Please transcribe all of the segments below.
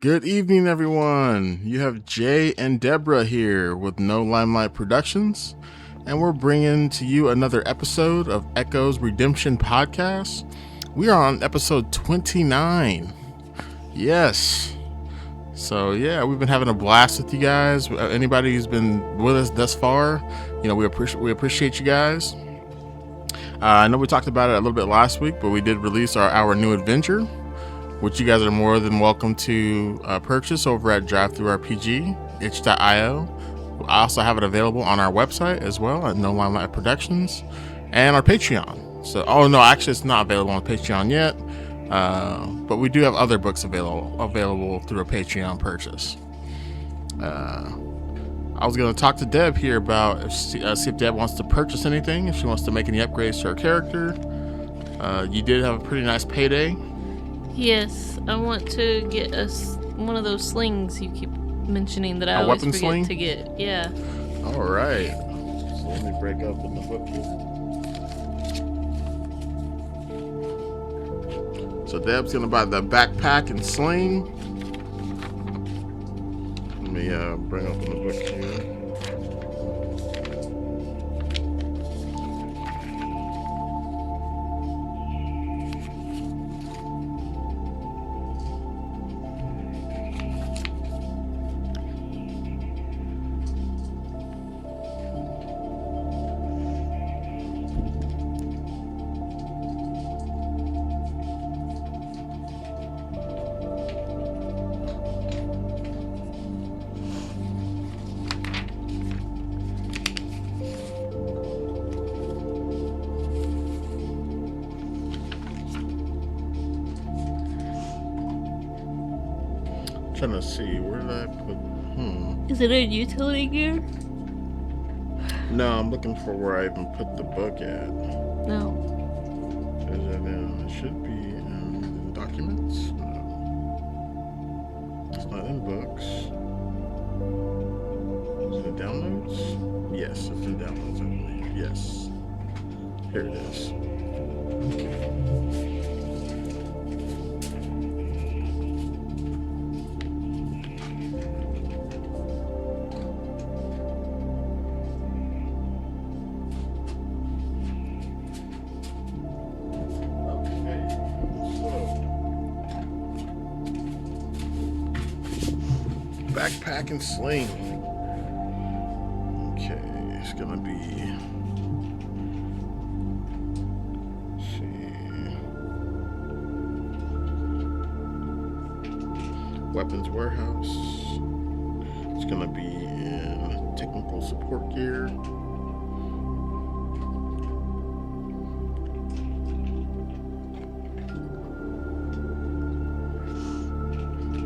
Good evening, everyone. You have Jay and Deborah here with No Limelight Productions, and we're bringing to you another episode of Echo's Redemption Podcast. We are on episode 29. Yes. So, we've been having a blast with you guys. Anybody who's been with us thus far, we appreciate you guys. I know we talked about it a little bit last week, but we did release our new adventure, which you guys are more than welcome to purchase over at DriveThruRPG, itch.io. I also have it available on our website as well at No Limelight Productions and our Patreon. So, actually it's not available on Patreon yet, but we do have other books available through a Patreon purchase. I was going to talk to Deb here about see if Deb wants to purchase anything, if she wants to make any upgrades to her character. You did have a pretty nice payday. Yes, I want to get one of those slings you keep mentioning that I always forget sling? to get. Yeah. All right. So let me break open the book here. So Deb's gonna buy the backpack and sling. Let me bring open the book here. Trying to see, where did I put? Is it in utility gear? No, I'm looking for where I even put the book at. No. Is it in? It should be in documents. No, it's not in books. Is it in downloads? Yes, it's in downloads, I believe. Yes. Here it is. Backpack and sling. Okay, it's gonna be. Let's see. Weapons warehouse. It's gonna be in technical support gear.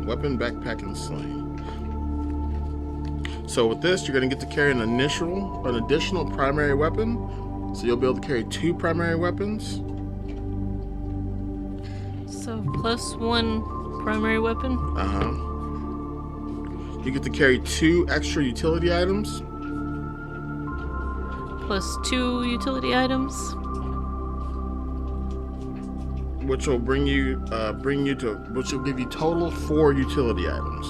Weapon, backpack, and sling. So with this, you're going to get to carry an additional primary weapon. So you'll be able to carry 2 primary weapons. So plus 1 primary weapon? You get to carry 2 extra utility items. Plus 2 utility items? Which will which will give you total 4 utility items.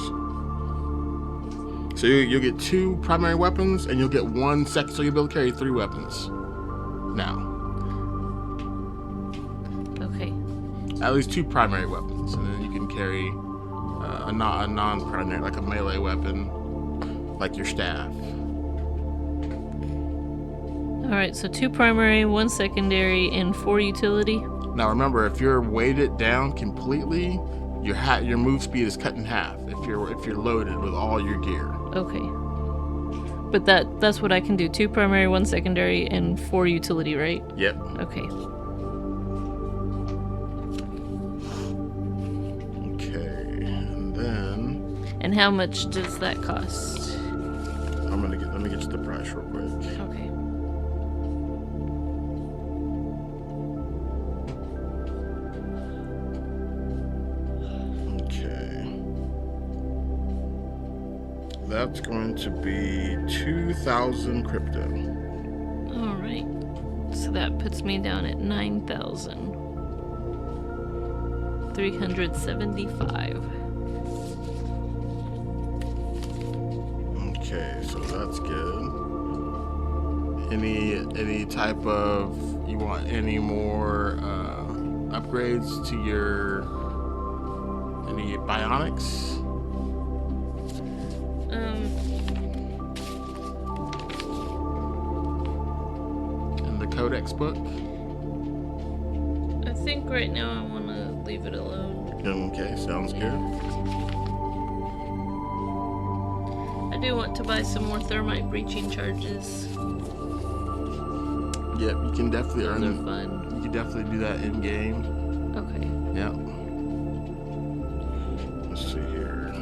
So you'll get 2 primary weapons, and you'll get 1 second. So you'll be able to carry 3 weapons. Now. Okay. At least 2 primary weapons, and then you can carry a non-primary, like a melee weapon, like your staff. All right. So 2 primary, 1 secondary, and 4 utility. Now remember, if you're weighted down completely, your move speed is cut in half. If you're loaded with all your gear. Okay. But that's what I can do. 2 primary, 1 secondary, and 4 utility, right? Yep. Okay. Okay, and then. And how much does that cost? Let me get you the price real quick. Okay. That's going to be 2,000 crypto. All right. So that puts me down at 9,375. that's good. Any type of, you want any more upgrades to your, any bionics? In the codex book? I think right now I want to leave it alone. Okay, sounds good. I do want to buy some more thermite breaching charges. Yep, you can definitely earn them. Fun. You can definitely do that in game. Okay. Yep. Let's see here.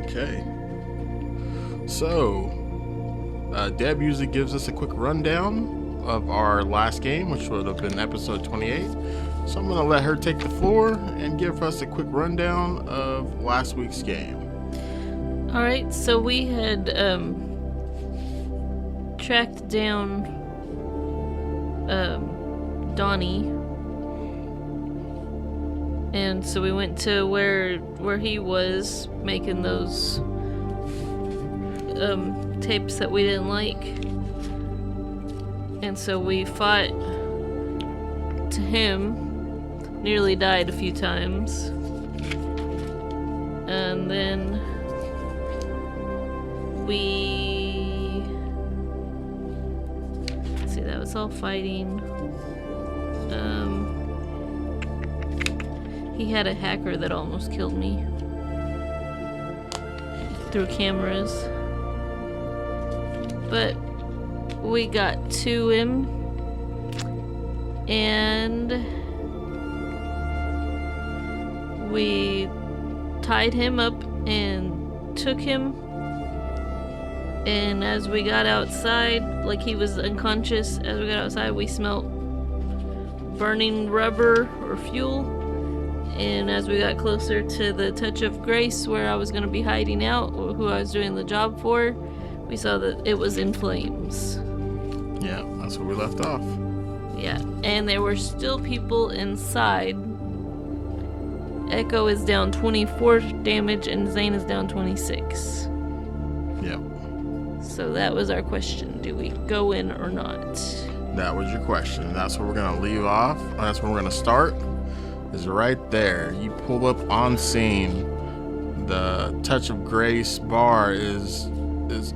Okay. So, Deb usually gives us a quick rundown of our last game, which would have been episode 28. So I'm going to let her take the floor and give us a quick rundown of last week's game. All right, so we had tracked down Donnie, and so we went to where he was making those tapes that we didn't like, and so we fought to him, nearly died a few times, and then let's see, that was all fighting. He had a hacker that almost killed me through cameras. But we got to him, and we tied him up and took him. And as we got outside, like he was unconscious, as we got outside, we smelt burning rubber or fuel. And as we got closer to the Touch of Grace, where I was going to be hiding out, or who I was doing the job for, we saw that it was in flames. Yeah, that's where we left off. Yeah, and there were still people inside. Echo is down 24 damage, and Zane is down 26. Yep. So that was our question. Do we go in or not? That was your question. That's where we're going to leave off. That's where we're going to start. Is right there. You pull up on scene. The Touch of Grace bar is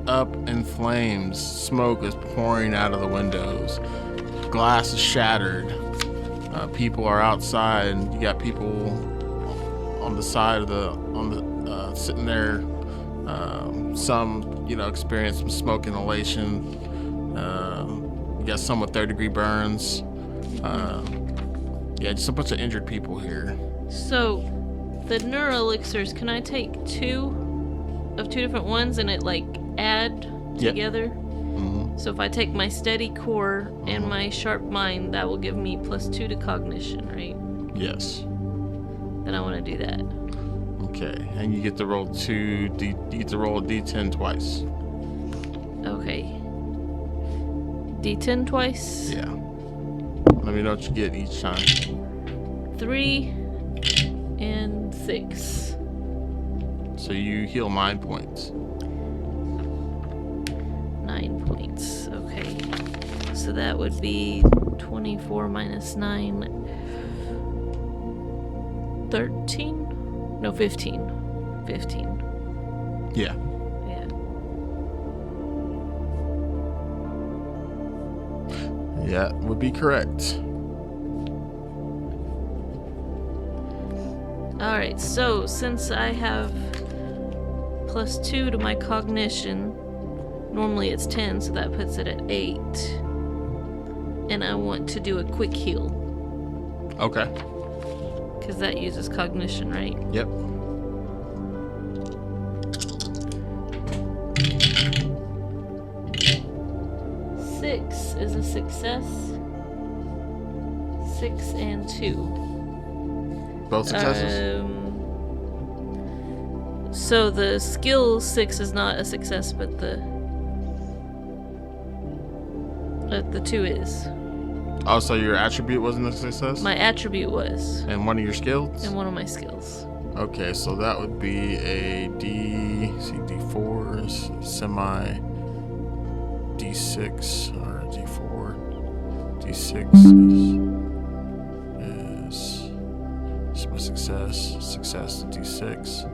up in flames. Smoke is pouring out of the windows. Glass is shattered. People are outside. You got people on the side of the sitting there. Some experience some smoke inhalation. You got some with 3rd-degree burns. Yeah, just a bunch of injured people here. So, the neuro elixirs, can I take 2 of 2 different ones and it add together? Yep. Mm-hmm. So if I take my steady core and my sharp mind, that will give me +2 to cognition, right? Yes. Then I want to do that. Okay, and you get to roll you get to roll a D10 twice. Okay. D10 twice? Yeah. Let me know what you get each time. 3 and 6. So you heal 9 points. 9 points. Okay. So that would be 24 minus 9. 13? No, 15. 15. Yeah. Yeah, would be correct. Alright, so since I have +2 to my cognition, normally it's 10, so that puts it at 8. And I want to do a quick heal. Okay. Because that uses cognition, right? Yep. Is a success. 6 and 2. Both successes? So the skill 6 is not a success, but the 2 is. Oh, so your attribute wasn't a success? My attribute was. And one of your skills? And one of my skills. Okay, so that would be a D4, semi D6 or D4. D6 is my success. Success to D6.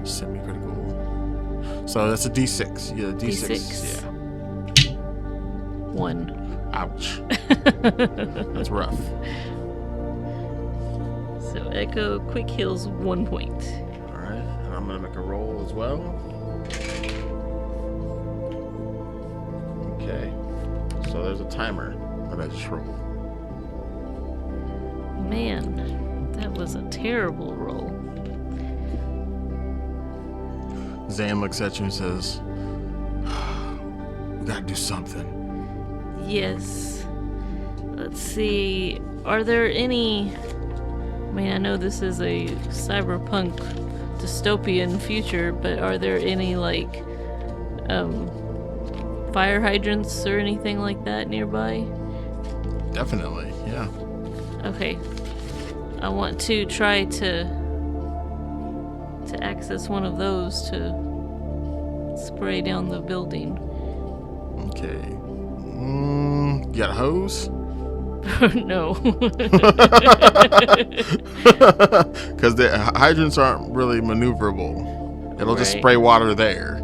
Semi-critical. So that's a D6. Yeah, D6. D6. Yeah. 1. Ouch. That's rough. So Echo quick heals 1 point. Alright, and I'm gonna make a roll as well. Okay. So there's a timer that I just rolled. Man, that was a terrible roll. Zane looks at you and says, we gotta do something. Yes. Let's see. Are there any... I mean, I know this is a cyberpunk dystopian future, but are there any, like, fire hydrants or anything like that nearby? Definitely, yeah. Okay. I want to try to access one of those to spray down the building. Okay. You got a hose? No. Because the hydrants aren't really maneuverable. It'll just Right. spray water there.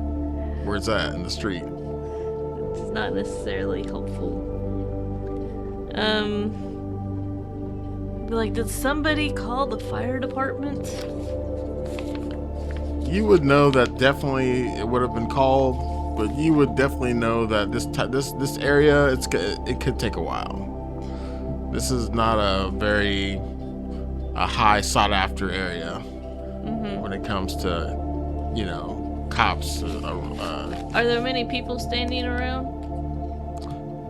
Where it's at, in the street. It's not necessarily helpful. Like, did somebody call the fire department? You would know that definitely it would have been called, but you would definitely know that this area it could take a while. This is not a very high sought after area when it comes to, cops. Are there many people standing around?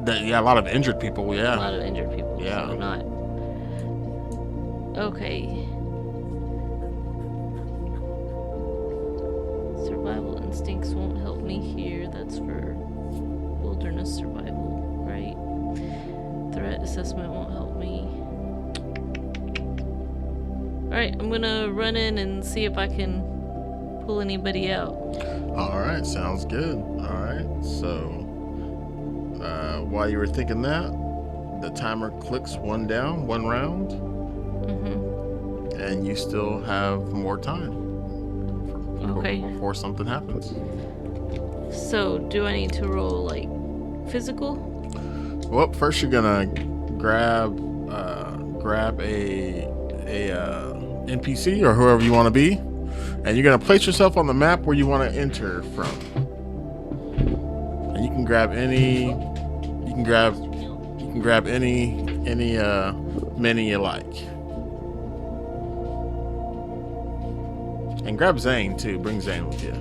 Yeah, a lot of injured people. Yeah. A lot of injured people. Yeah. So not. Okay. Survival instincts won't help me here. That's for wilderness survival, right? Threat assessment won't help me. Alright, I'm gonna run in and see if I can pull anybody out. Alright, sounds good. Alright, so while you were thinking that, the timer clicks 1 down, 1 round. And you still have more time. Okay. Before something happens. So, do I need to roll, like, physical? Well, first you're gonna grab a NPC or whoever you want to be, and you're gonna place yourself on the map where you want to enter from. And you can grab any mini you like. And grab Zane too. Bring Zane with you.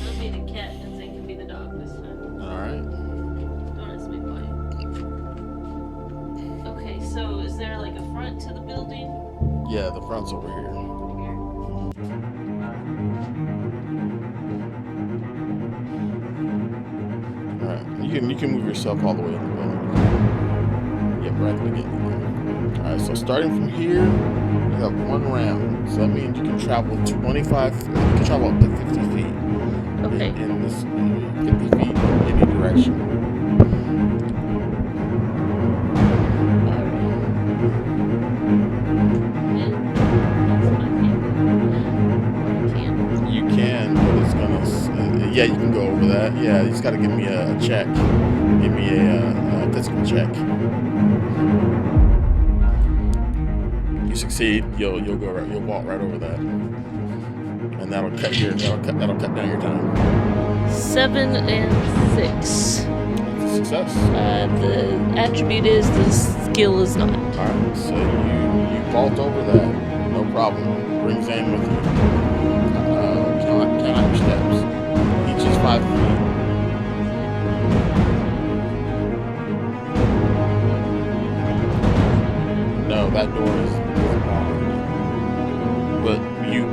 I'll be the cat and Zane can be the dog this time. Alright. Don't ask me why. Okay, so is there like a front to the building? Yeah, the front's over here. Alright, you can move yourself all the way in the building. Yep, right at the beginning. Alright, so starting from here, you have 1 round. So that means you can travel 25, you can travel up to 50 feet. Okay. In this 50 feet in any direction. You can, but it's gonna. Yeah, you can go over that. Yeah, you just gotta give me a check. Give me a physical check. You succeed, you'll go right. You'll walk right over that, and that'll cut down your time. 7 and 6. Success. The attribute is, the skill is not. All right, so you vault over that, no problem. Bring Zane with you. Count out your steps. Each is 5 feet. No, that door is barred. But you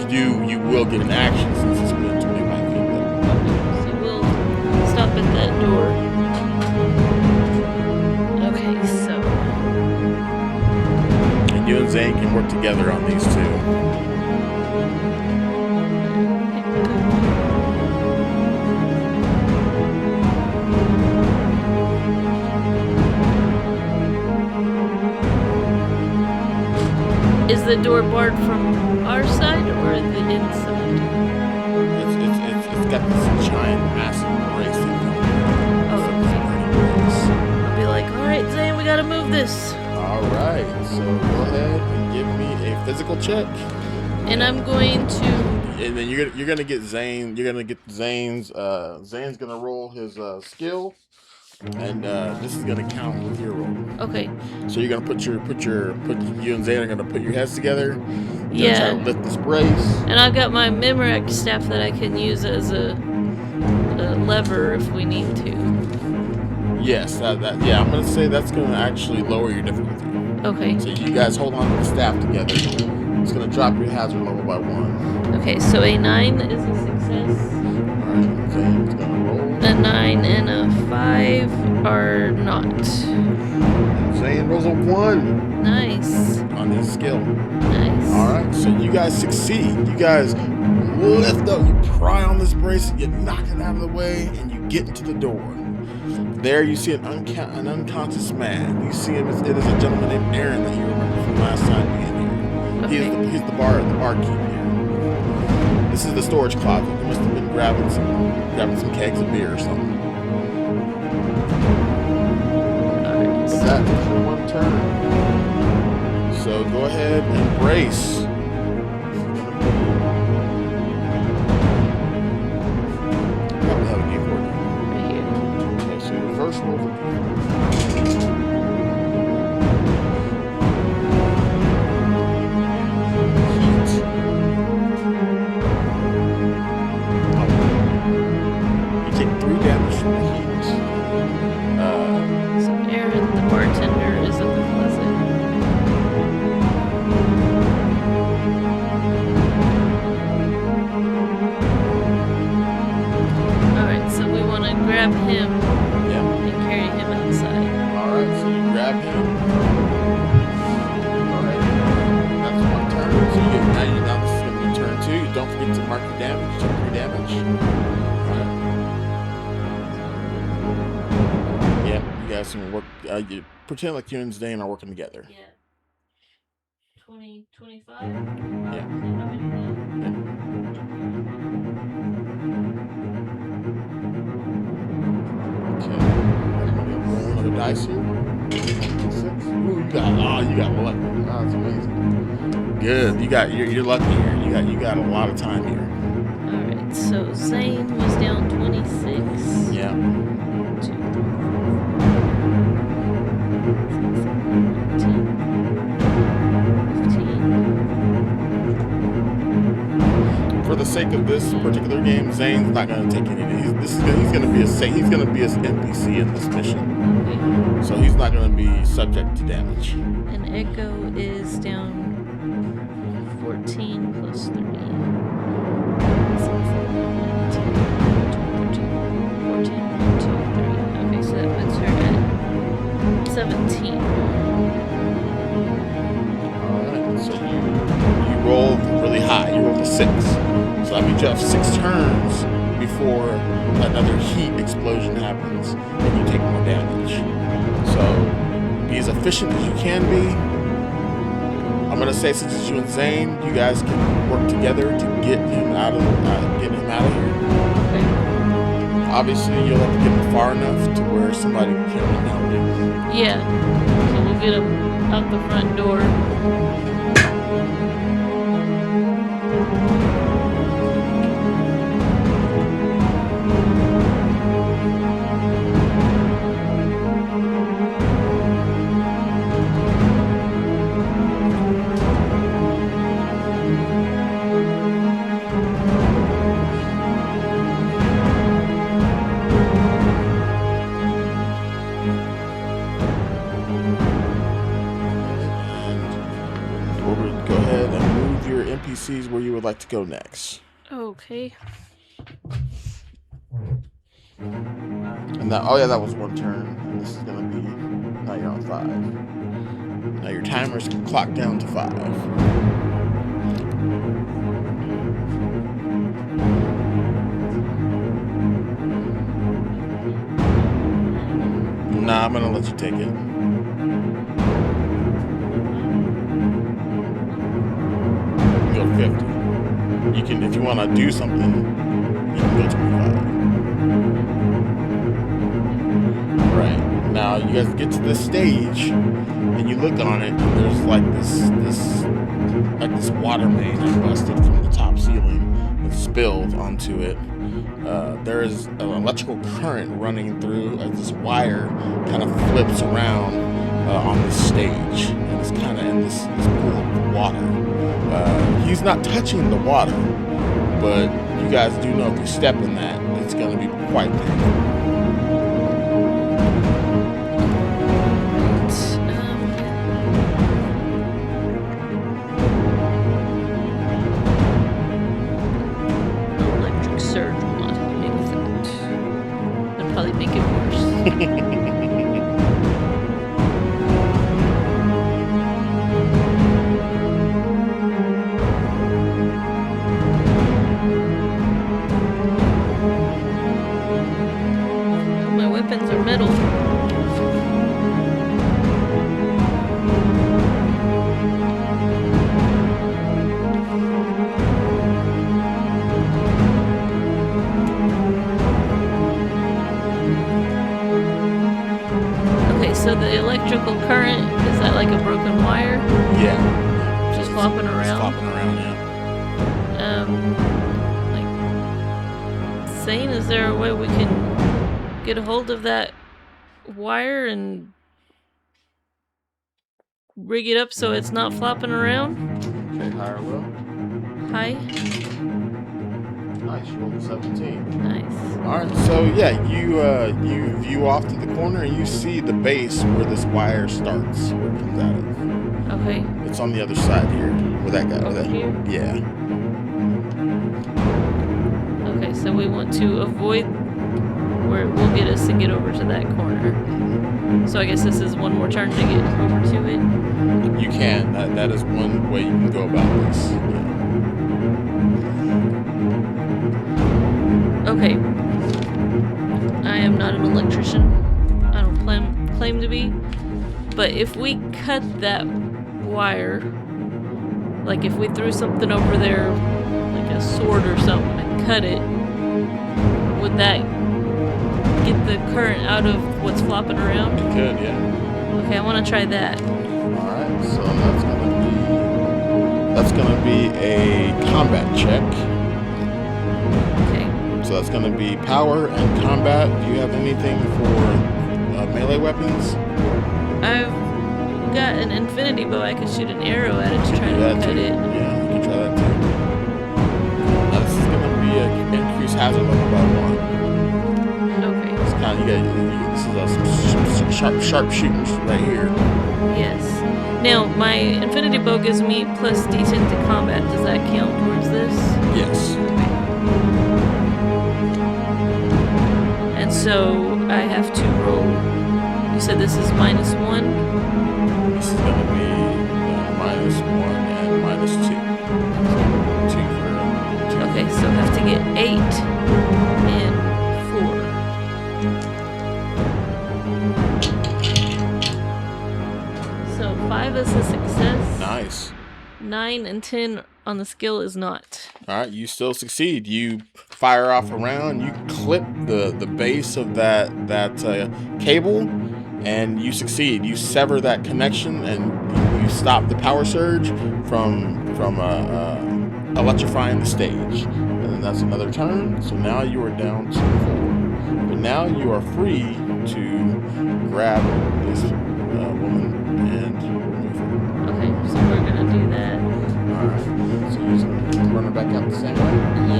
will get an action since it's been 25 feet there. So we'll stop at that door. Okay, so And you and Zane can work together on these two. is the door barred from our side or the inside? It's got this giant, massive brace. Oh, I'll be like, all right, Zane, we gotta move this. All right, so go ahead and give me a physical check. And I'm going to. And then you're gonna get Zane. You're gonna get Zane's. Zane's gonna roll his skill, and this is gonna count with your roll. Okay. So you're gonna put you and Zane are gonna put your heads together. You're Yeah. gonna try to lift this brace. And I've got my Memorex staff that I can use as a lever if we need to. Yes, yeah. I'm gonna say that's gonna actually lower your difficulty. Okay. So you guys hold on to the staff together. It's gonna drop your hazard level by 1. Okay, so a 9 is a success. Alright, Zane's gonna roll. A 9 and a 5 are not. And Zane rolls a 1 Nice. on his skill. Nice. Alright, so you guys succeed. You guys lift up, you pry on this brace, you knock it out of the way, and you get into the door. There you see an unconscious man. You see him, it is a gentleman named Aaron that you remember from last time being here. Okay. He's the barkeep here. This is the storage closet. He must have been grabbing some kegs of beer or something. Alright. But that is your 1 turn. So go ahead and brace. Probably have a D4 now. Right here. Okay, so your first roll for heat. You take 3 damage from the heat. So Aaron, the bartender, is in the closet. Alright, so we want to grab him Yeah. and carry him outside. Alright, so you grab him. Alright. That's 1 turn. So you get 90 down. This is going to be turn 2. Don't forget to mark your damage. Take 3 damage. Alright. Yeah, you guys can work. You pretend like you and Zane are working together. Yeah. 20, 25? Yeah. Okay. Everybody roll another dice here. 6. Ooh, you got 11. Oh, that's amazing. Good. You're lucky here. You got a lot of time here. Alright, so Zane was down 26. Yeah. 15. For the sake of this particular game, Zane's not going to take any. He's going to be an NPC in this mission, Okay. so he's not going to be subject to damage. And Echo is down 14 plus 3. 14, 1, 2, 3. Okay, so that puts her at 17. Alright, so you rolled really high. You rolled a 6. So that means you have 6 turns before another heat explosion happens and you take more damage. So be as efficient as you can be. I'm gonna say, since it's you and Zane, you guys can work together to get him out of here. Okay. Obviously, you'll have to get him far enough to where somebody can help you. Yeah. So we'll get him out the front door. go ahead and move your NPCs where you would like to go next. Okay. And that, that was one turn. And this is gonna be, now you're on 5. Now your timer's clocked down to 5. Nah, I'm gonna let you take it. You go 50. You can, if you want to do something, you can go 25. Right. Now you guys get to this stage, and you look on it, and there's like this water main that busted from the top ceiling and spilled onto it. There is an electrical current running through as this wire kind of flips around on the stage, and it's kind of in this pool of water. He's not touching the water, but you guys do know if you step in that, it's going to be quite painful. Electric surge will not help me with it. That'd probably make it worse. Weapons are metal. Okay, so the electrical current, is that like a broken wire? Yeah. Just flopping around? Just flopping around, yeah. Like, Sane, is there a way we can get a hold of that wire and rig it up so it's not flopping around? Okay, high or low? High. Nice, you rolled a 17. Nice. Alright, so yeah, you view off to the corner and you see the base where this wire starts, where it comes out of. Okay. It's on the other side here, where that guy. Over here? Yeah. Okay, so we want to avoid where it will get us to get over to that corner. So I guess this is one more turn to get over to it. You can. That is one way you can go about this. Yeah. Okay. I am not an electrician. I don't claim to be. But if we cut that wire, like if we threw something over there, like a sword or something, and cut it, would that get the current out of what's flopping around? It could, yeah. Okay, I want to try that. Alright, so that's gonna be a combat check. Okay. So that's gonna be power and combat. Do you have anything for melee weapons? I've got an infinity bow. I could shoot an arrow at it to try to cut it. Yeah, you can try that too. Now this is gonna be an increased hazard of about 1. Okay. It's kind of, this is some sharp shooting right here. Yes. Now, my infinity bow gives me plus D10 to combat. Does that count towards this? Yes. Okay. And so I have to roll. You said this is -1? This is going to be -1 and -2. 2 for 2. Okay, so I have to get 8 and 4. So 5 is a success. Nice. 9 and 10 on the skill is not. All right, you still succeed. You fire off a round. You clip the base of that cable, and you succeed. You sever that connection, and you stop the power surge from electrifying the stage. And then that's another turn. So now you are down to 4. But now you are free to grab this woman and remove her. Okay, so we're gonna do that. Alright, so you're just gonna run her back out the same way?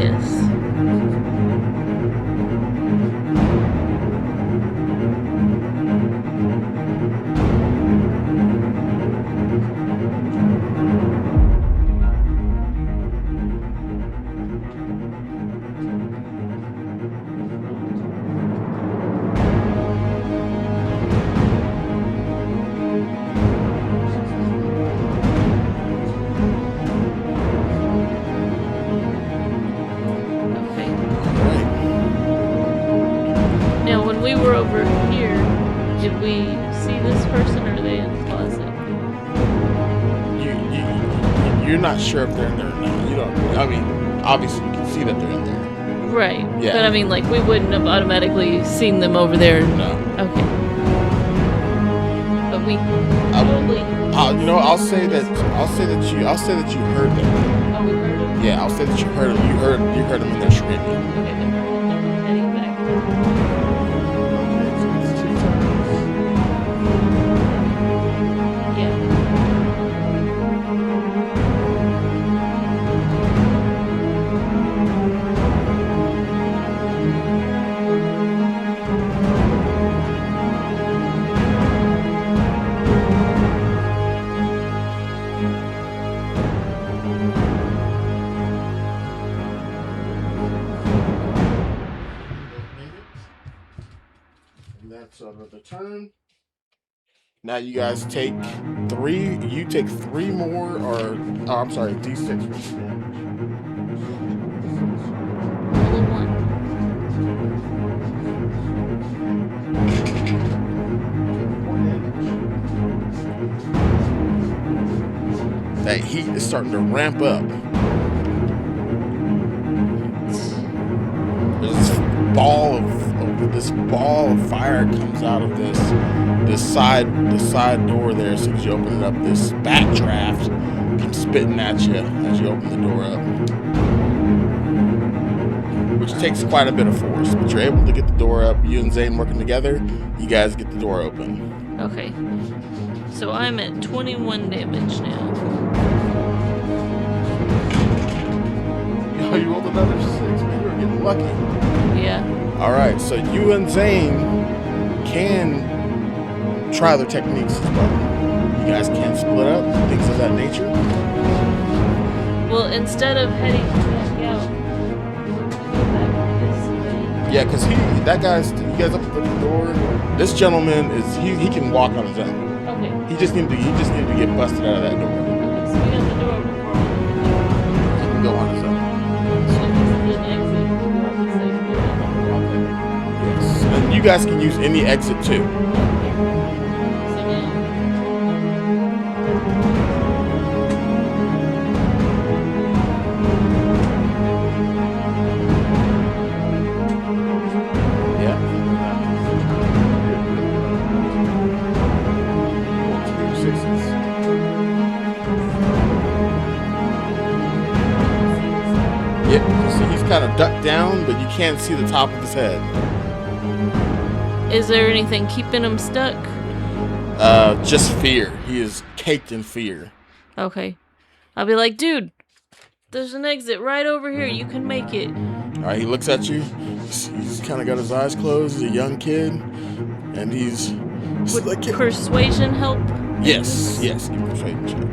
Yes. we see this person, or are they in the closet? You're not sure if they're in there or not. You don't. I mean, obviously you can see that they're in there. Right. Yeah. But I mean, like, we wouldn't have automatically seen them over there. No. Okay. But we probably. I'll say that you heard them. Oh, we heard them. Yeah, I'll say that you heard them. You heard them in there screaming. Okay, then we're heading back. Yeah. And that's another turn. Now you guys take 3. You take 3 more, I'm sorry, D6 worth of damage. Roll a 1. That heat is starting to ramp up. There's this ball of fire comes out of this side door there. As soon as you open it up, this backdraft comes spitting at you as you open the door up, which takes quite a bit of force. But you're able to get the door up. You and Zane working together, you guys get the door open. Okay. So I'm at 21 damage now. Oh, you rolled another 6. Man, you're getting lucky. Yeah. All right, so you and Zane can try their techniques as well. You guys can split up, things of that nature. Well, instead of heading back out, we're gonna go back this way. Yeah, because you guys up at the door. This gentleman he can walk on his own. Okay. He just needed to get busted out of that door. Okay, so we got the door open for him. He can go on his own. So this is an exit. We go out the same door. Yes, and you guys can use any exit too. So now. Yeah. Yep, so he's kind of ducked down, but you can't see the top of his head. Is there anything keeping him stuck? Just fear. He is caked in fear. Okay. I'll be like, dude, there's an exit right over here. You can make it. All right, he looks at you. He's kind of got his eyes closed. He's a young kid, and he's Would like, persuasion help? yes. Give him a persuasion check.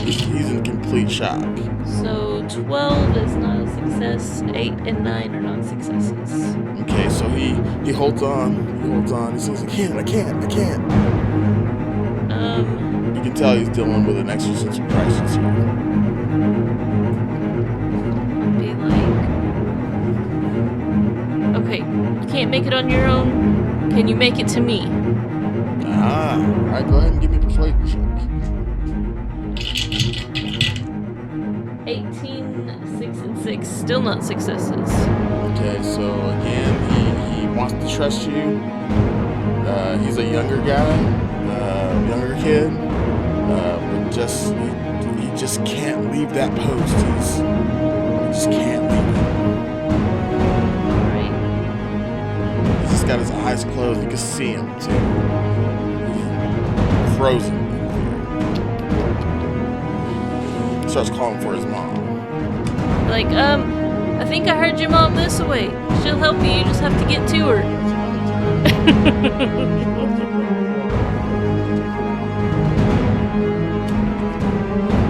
He's in complete shock. So 12 is not a success. 8 and 9 are not successes. Okay, so he holds on. He says, I can't. You can tell he's dealing with an existential crisis here. Be like, okay, you can't make it on your own. Can you make it to me? All right, go ahead and give me a persuasion check. 18, 6, and 6. Still not successes. Okay, so again, he wants to trust you. He's a younger guy, younger kid, but he just can't leave that post. He just can't leave it. Alright. He's just got his eyes closed. You can see him too. He's frozen. He starts calling for his mom. Like, I think I heard your mom this way. She'll help you. You just have to get to her.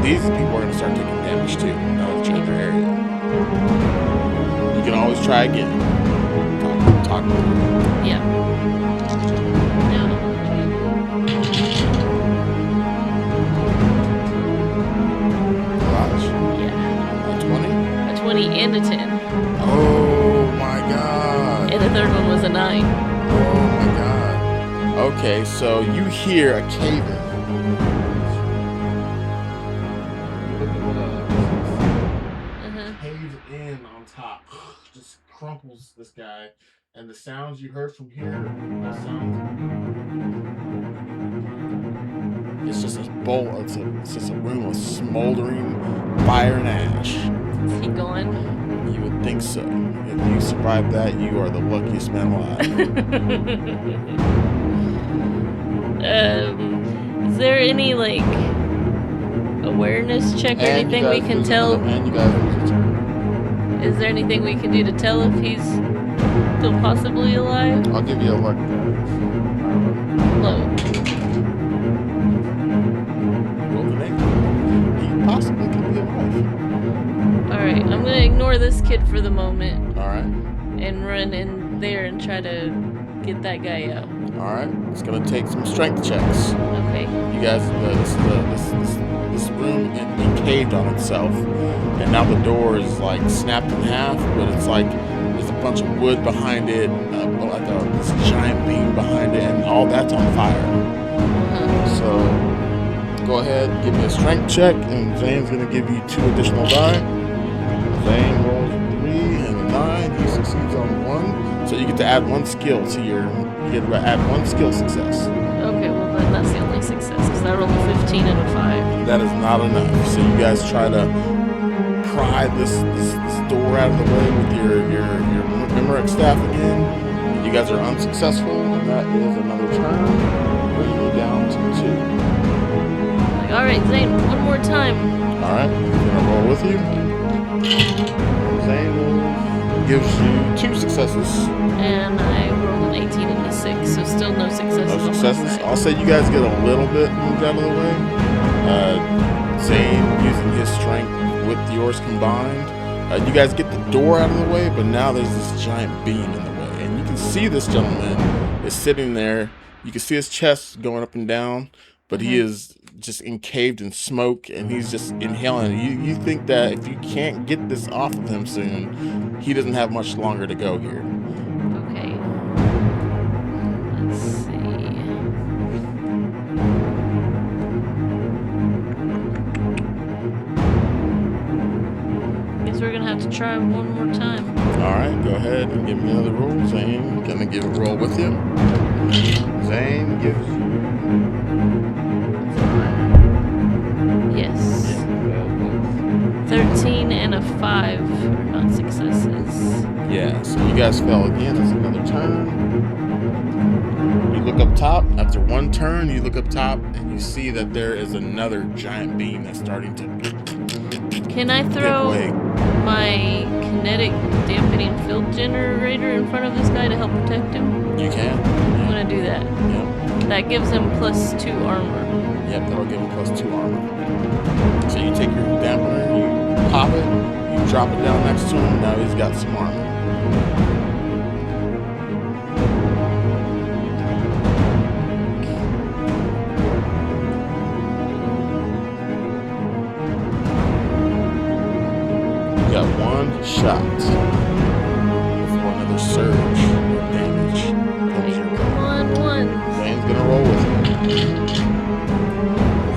These people are going to start taking damage too. Now that you're in their area. You can always try again. Talk to them. Yeah. Now, Watch. yeah. A 20? A 20 and a 10. Oh my god. And the third one was a 9. Oh my Okay, so you hear a cave-in. Look at what caves in on top. Just crumples this guy. And the sounds you heard from here, those sounds. It's just a bowl. It's just a room of smoldering fire and ash. Is he gone? You would think so. If you survive that, you are the luckiest man alive. Is there any like awareness check or anything we can tell? And you guys lose your turn. Is there anything we can do to tell if he's still possibly alive? I'll give you a luck die. Low. He possibly could be alive. Alright, I'm gonna ignore this kid for the moment. Alright. And run in there and try to get that guy out. Alright. It's gonna take some strength checks. Okay. You guys, this room encaved on itself, and now the door is like snapped in half, but it's like there's a bunch of wood behind it, like this giant beam behind it, and all that's on fire. So go ahead, give me a strength check, and Zane's gonna give you 2 additional die. Zane rolls 3 and a 9. He succeeds on 1, so you get to add 1 skill to your. You get to add 1 skill success. Okay, well then that's the only success, because I rolled a 15 and a 5. That is not enough. So you guys try to pry this door out of the way with your Memorex staff again. You guys are unsuccessful, and that is another turn, bringing you down to 2. Like, alright, Zane, one more time. Alright, I'm gonna roll with you. Zane gives you 2 successes. And I rolled an 18 and a 6, so still no successes. No successes. I'll say you guys get a little bit moved out of the way. Zane using his strength with yours combined. You guys get the door out of the way, but now there's this giant beam in the way. And you can see this gentleman is sitting there. You can see his chest going up and down, but he is just encaved in smoke, and he's just inhaling. You think that if you can't get this off of him soon, he doesn't have much longer to go here. Okay. Let's see. Guess we're gonna have to try one more time. Alright, go ahead and give me another roll. Zane, gonna give a roll with you. Zane gives you. Yes. 13 and a 5 are not successes. Yeah, so you guys fell again. It's another turn. You look up top. After 1 turn, you look up top and you see that there is another giant beam that's starting to. Can I throw my kinetic dampening field generator in front of this guy to help protect him? You can. I'm gonna do that. Yep. That gives him +2 armor. Yep, that'll give him +2 armor. So you take your dampener, you pop it, you drop it down next to him. Now he's got some armor. You got 1 shot before another surge of damage. Come on, 1. Zane's gonna roll with you.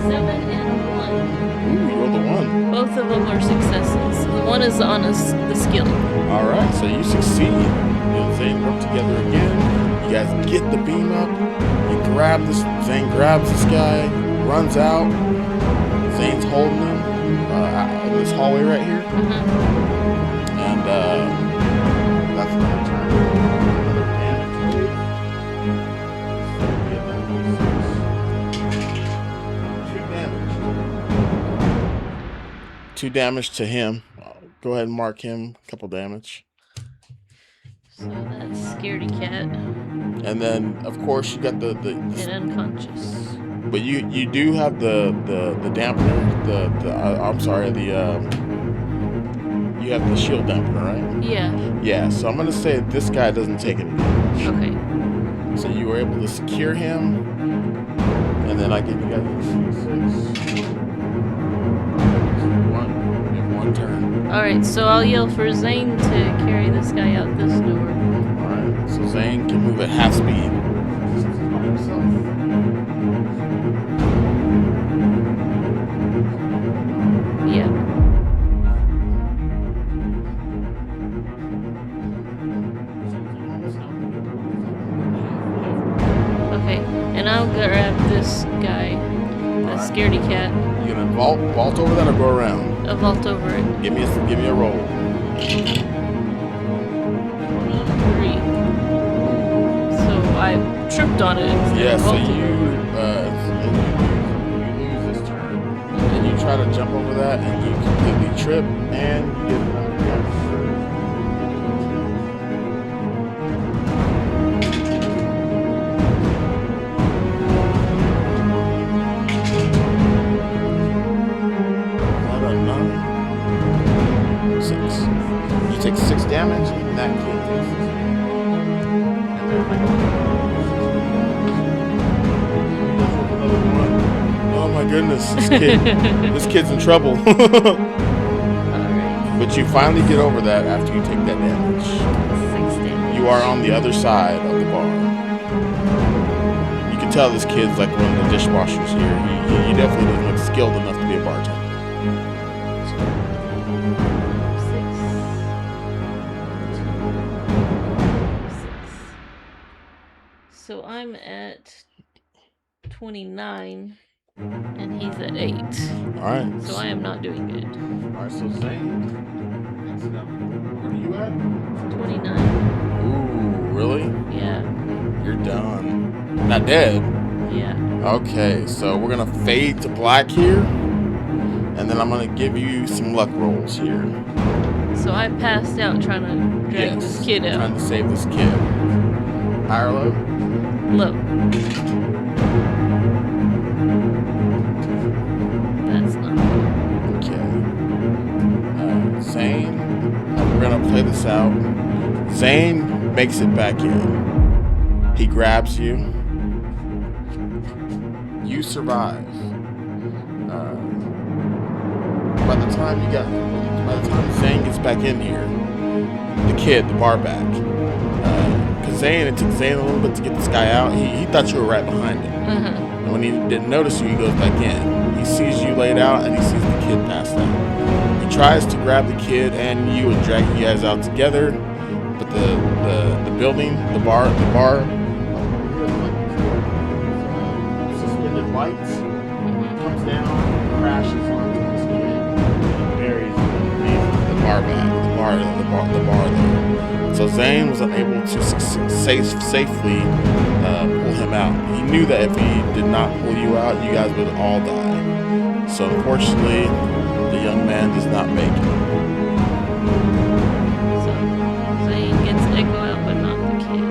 7 and 1. Ooh, you rolled a 1. Both of them are successes. The one is on the skill. Alright, so you succeed. You and Zane work together again. You guys get the beam up. You grab this. Zane grabs this guy, runs out. Zane's holding him in this hallway right here. And that's another turn. Another damage wave. 2 damage to him. Go ahead and mark him. A couple damage. So that's scaredy cat. And then, of course, you got the and unconscious. But you do have the dampener. You have the shield dampener, right? Yeah. Yeah. So I'm gonna say this guy doesn't take any damage. Okay. So you were able to secure him, and then I give you guys 6. 1 turn. Alright, so I'll yell for Zane to carry this guy out this door. Alright, so Zane can move at half speed. Since he's by himself. over that or go around? A vault over it. Give me a roll. 23. So I tripped on it. Yeah, so vaulted. you lose this turn, and you try to jump over that, and you completely trip, and you get another damage. You take 6 damage, and that kid takes 6 damage. Oh my goodness, this kid's in trouble. Alright. But you finally get over that after you take that damage. 6 damage. You are on the other side of the bar. You can tell this kid's like one of the dishwashers here. He definitely doesn't look skilled enough to be a bartender. So I'm at 29, and he's at 8. All right. So I am not doing good. All right. So Zane, where are you at? 29. Ooh, really? Yeah. You're done. Not dead. Yeah. Okay. So we're gonna fade to black here, and then I'm gonna give you some luck rolls here. So I passed out trying to drag this kid out. Trying to save this kid. High or low? Low. That's not. Okay. Zane, we're gonna play this out. Zane makes it back in. He grabs you. You survive. By the time Zane gets back in here, the bar back. It took Zane a little bit to get this guy out. He thought you were right behind him. And when he didn't notice you, he goes back in. He sees you laid out, and he sees the kid passed out. He tries to grab the kid and you and drag you guys out together, but the building, the bar, suspended lights comes down, crashes onto this kid, and buries the bar back, the bar there. So Zane was unable to safely pull him out. He knew that if he did not pull you out, you guys would all die. So unfortunately, the young man does not make it. So Zane gets Echo out, but not the kid.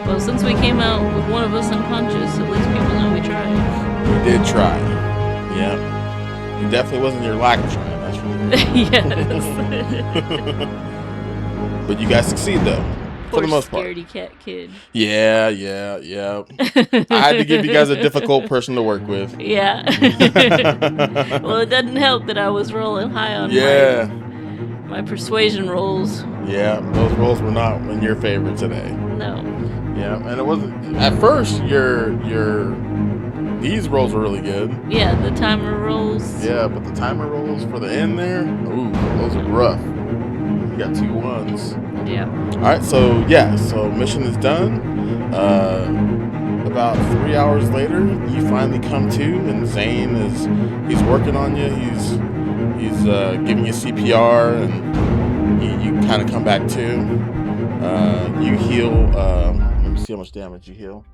Well, since we came out with one of us unconscious, at least people know we tried. We did try. Yeah. It definitely wasn't your lack of trying, that's for sure. Yes. But you guys succeed though. For the most part. Scaredy cat kid. Yeah. I had to give you guys a difficult person to work with. Yeah. Well, it doesn't help that I was rolling high on my persuasion rolls. Yeah, those rolls were not in your favor today. No. Yeah, and it wasn't at first these rolls were really good. Yeah, the timer rolls. Yeah, but the timer rolls for the end there, ooh, those are rough. You got 2 1s. Yeah. Alright, so mission is done. About 3 hours later, you finally come to, and Zane he's working on you. He's giving you CPR, and you kind of come back to. You heal. Let me see how much damage you heal.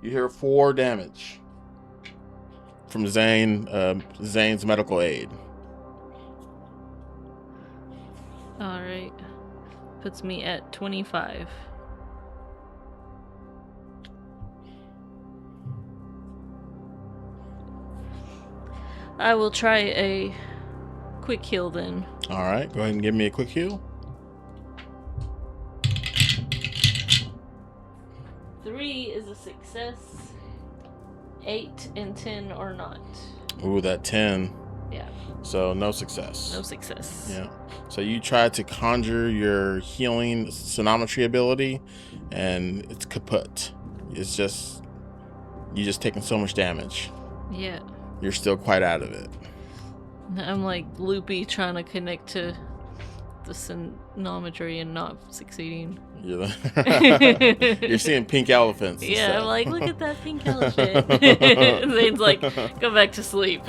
You hear 4 damage from Zane's medical aid. All right. Puts me at 25. I will try a quick heal then. All right, go ahead and give me a quick heal. 3 is a success. 8 and 10 are not. Ooh, that 10. Yeah. So no success. No success. Yeah. So you try to conjure your healing sonometry ability, and it's kaput. It's just you just taking so much damage. Yeah. You're still quite out of it. I'm like loopy trying to connect to the sinometry and not succeeding. You're seeing pink elephants. Yeah, I'm like, look at that pink elephant. Zane's like, go back to sleep.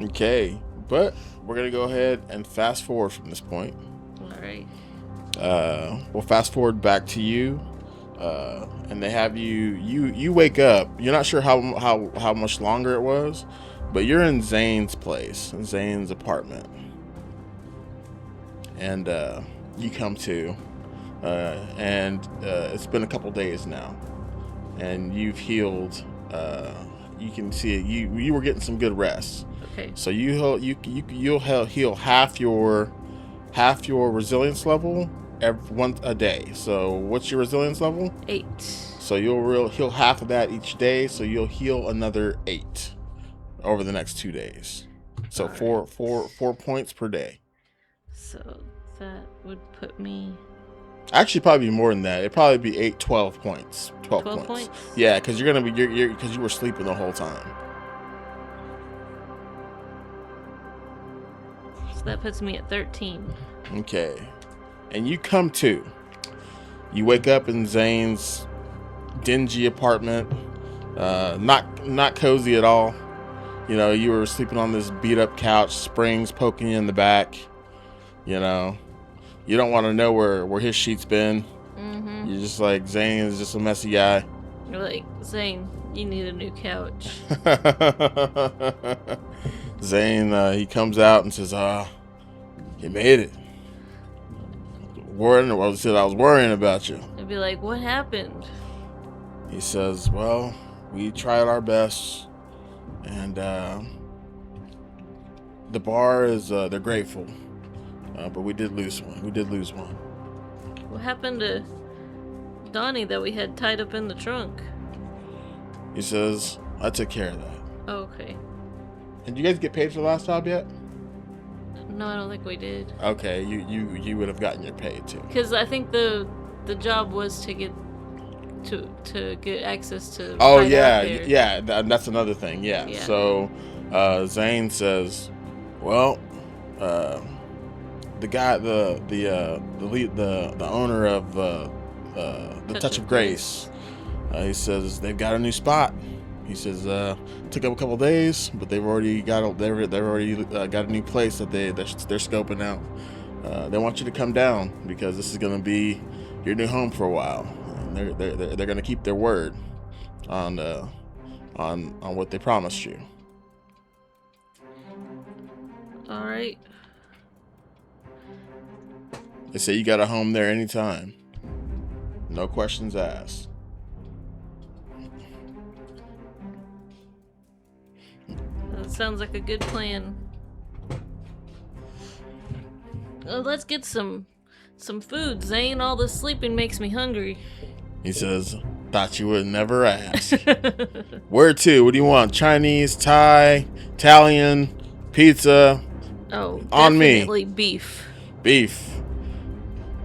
Okay, but we're gonna go ahead and fast forward from this point. All right. We'll fast forward back to you, and they have you wake up. You're not sure how much longer it was, but you're in Zane's place, in Zane's apartment, and you come to, and it's been a couple days now, and you've healed. You can see it. You were getting some good rest. Okay. So you'll heal half your resilience level once a day. So what's your resilience level? 8. So you'll heal half of that each day. So you'll heal another 8 over the next 2 days. So All right. 4 points per day. So that would put me. Actually, probably more than that. It'd probably be 12 points. 12 points. Yeah, because you're gonna be because you were sleeping the whole time. So that puts me at 13. Okay. And you come to. You wake up in Zane's dingy apartment. Not cozy at all. You know, you were sleeping on this beat up couch, springs poking you in the back. You know, you don't want to know where his sheet's been. Mm-hmm. You're just like, Zane is just a messy guy. You're like, Zane, you need a new couch. Zane, he comes out and says, you made it. I was worrying about you. I'd be like, what happened? He says, well, we tried our best, and the bar is, they're grateful, but we did lose one. What happened to Donnie that we had tied up in the trunk? He says, I took care of that. Oh, okay. And you guys get paid for the last job yet? No, I don't think we did. Okay, you would have gotten your pay too. Because I think the job was to get access to. Oh yeah, that's another thing. Yeah. Yeah. So Zane says, well, the guy, the owner of the Touch of Grace, he says they've got a new spot. He says took up a couple days, but they've already got a new place that they're scoping out. They want you to come down because this is going to be your new home for a while. And they're going to keep their word on what they promised you. All right. They say you got a home there anytime. No questions asked. That sounds like a good plan. Let's get some food, Zane. All this sleeping makes me hungry. He says, thought you would never ask. Where to? What do you want? Chinese, Thai, Italian, pizza? Oh, on me. Definitely beef. Beef.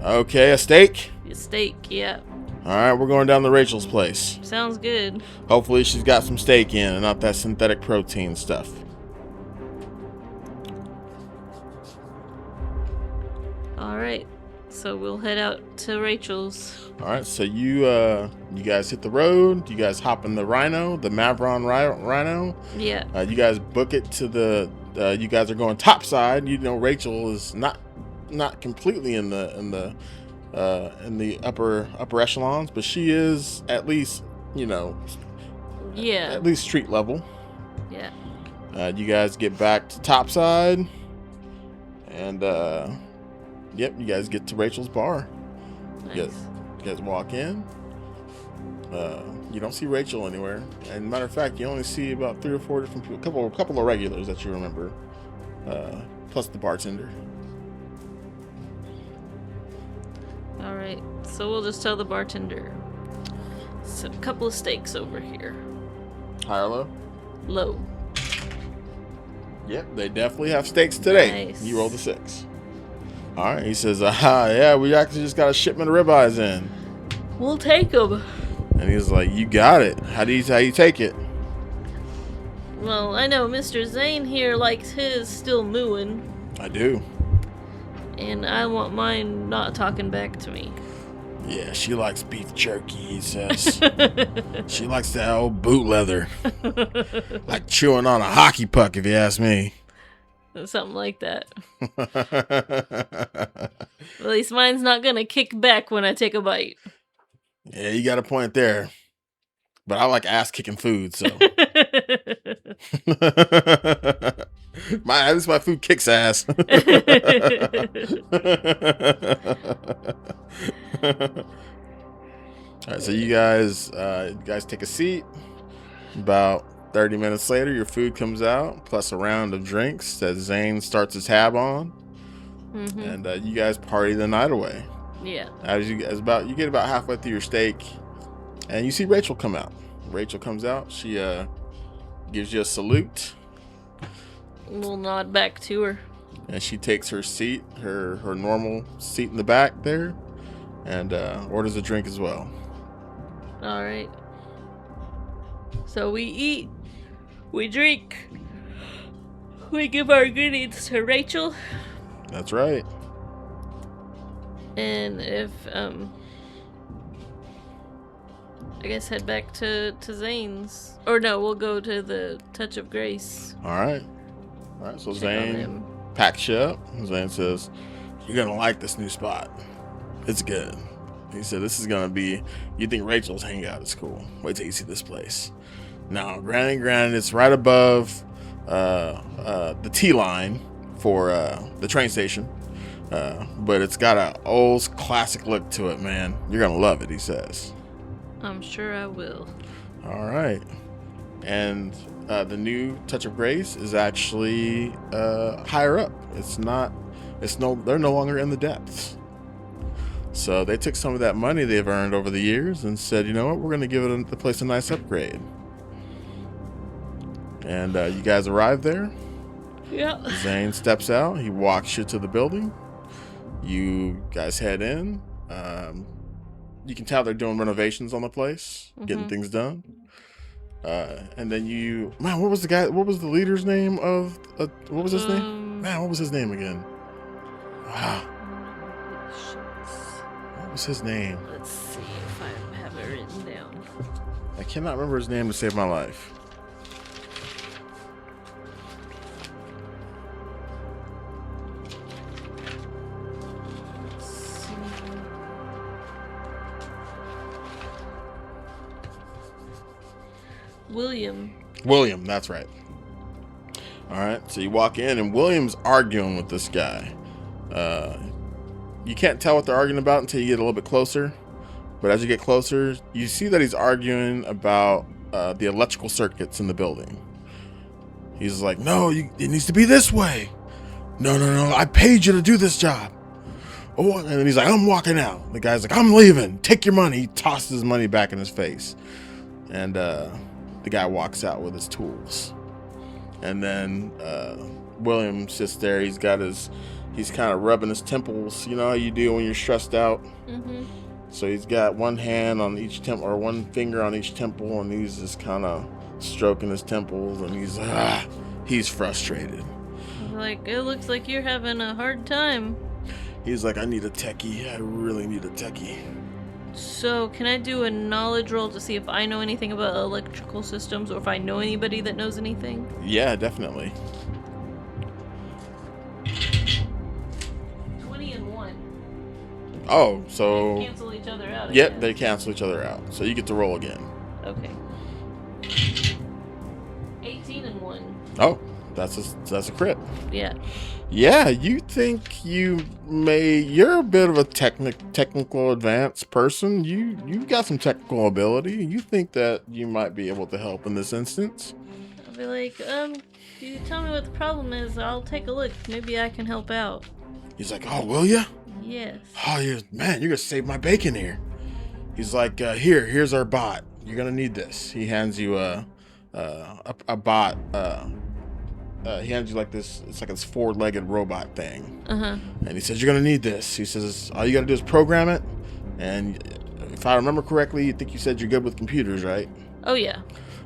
Okay, a steak? A steak, yeah. Alright, we're going down to Rachel's place. Sounds good. Hopefully she's got some steak in and not that synthetic protein stuff. Alright, so we'll head out to Rachel's. Alright, so you guys hit the road. You guys hop in the Rhino, the Mavron Rhino. Yeah. You guys book it to the. You guys are going topside. You know Rachel is not completely in the upper echelons, but she is at least Yeah. at least street level. Yeah. You guys get back to topside, and yep, you guys get to Rachel's bar. Nice. You guys walk in. You don't see Rachel anywhere, and matter of fact, you only see about 3 or 4 different people, a couple of regulars that you remember, plus the bartender. All right, so we'll just tell the bartender. So, a couple of steaks over here. High or low? Low. Yep, they definitely have steaks today. Nice. You rolled a 6. All right, he says, yeah, we actually just got a shipment of ribeyes in. We'll take them. And he's like, you got it. How you take it? Well, I know Mr. Zane here likes his still mooing. I do. And I want mine not talking back to me. Yeah, she likes beef jerky, he says. She likes that old boot leather. Like chewing on a hockey puck, if you ask me. Something like that. At least mine's not gonna kick back when I take a bite. Yeah, you got a point there. But I like ass kicking food, so. At least my food kicks ass. All right, so you guys take a seat. About 30 minutes later, your food comes out, plus a round of drinks that Zane starts his tab on, and you guys party the night away. Yeah. You get about halfway through your steak, and you see Rachel come out. Rachel comes out. She gives you a salute. We'll nod back to her. And she takes her seat, her normal seat in the back there, and orders a drink as well. All right. So we eat, we drink, we give our goodies to Rachel. That's right. And if I guess head back to Zane's. Or no, we'll go to the Touch of Grace. All right. So Check Zane packs you up. Zane says, "You're gonna like this new spot. It's good." He said, "This is gonna be. You think Rachel's hangout at school? Wait till you see this place." Now, granted, it's right above the T line for the train station, but it's got an old classic look to it, man. You're gonna love it," he says. I'm sure I will. All right. And the new Touch of Grace is actually higher up. They're no longer in the depths. So they took some of that money they've earned over the years and said, you know what, we're going to give the place a nice upgrade. And you guys arrive there. Yeah. Zane steps out. He walks you to the building. You guys head in. You can tell they're doing renovations on the place, getting things done. And then what was the leader's name of, what was his name? Man, what was his name again? Wow. What was his name? Let's see if I have it written down. I cannot remember his name to save my life. William, that's right. All right, so you walk in, and William's arguing with this guy. You can't tell what they're arguing about until you get a little bit closer. But as you get closer, you see that he's arguing about the electrical circuits in the building. He's like, no, it needs to be this way. No, I paid you to do this job. Oh, and then he's like, I'm walking out. The guy's like, I'm leaving. Take your money. He tosses his money back in his face. And the guy walks out with his tools. And then William sits there. He's kind of rubbing his temples. You know how you do when you're stressed out? Mm-hmm. So he's got one hand on each temple, or one finger on each temple, and he's just kind of stroking his temples, and he's frustrated. Like, it looks like you're having a hard time. He's like, I need a techie. I really need a techie. So, can I do a knowledge roll to see if I know anything about electrical systems, or if I know anybody that knows anything? Yeah, definitely. 20 and 1. Oh, so... They cancel each other out. Yep, they cancel each other out. So you get to roll again. Okay. 18 and 1. Oh, that's a crit. Yeah. Yeah, you think you're a bit of a technical advanced person. You've got some technical ability. You think that you might be able to help in this instance. I'll be like, you tell me what the problem is. I'll take a look. Maybe I can help out. He's like, oh, will ya? Yes. Oh, man, you're gonna save my bacon here. He's like, here's our bot. You're gonna need this. He hands you a bot. He hands you like this. It's like this 4-legged robot thing. And he says, you're gonna need this. He says, all you gotta do is program it. And if I remember correctly, I think you said you're good with computers, right? Oh yeah.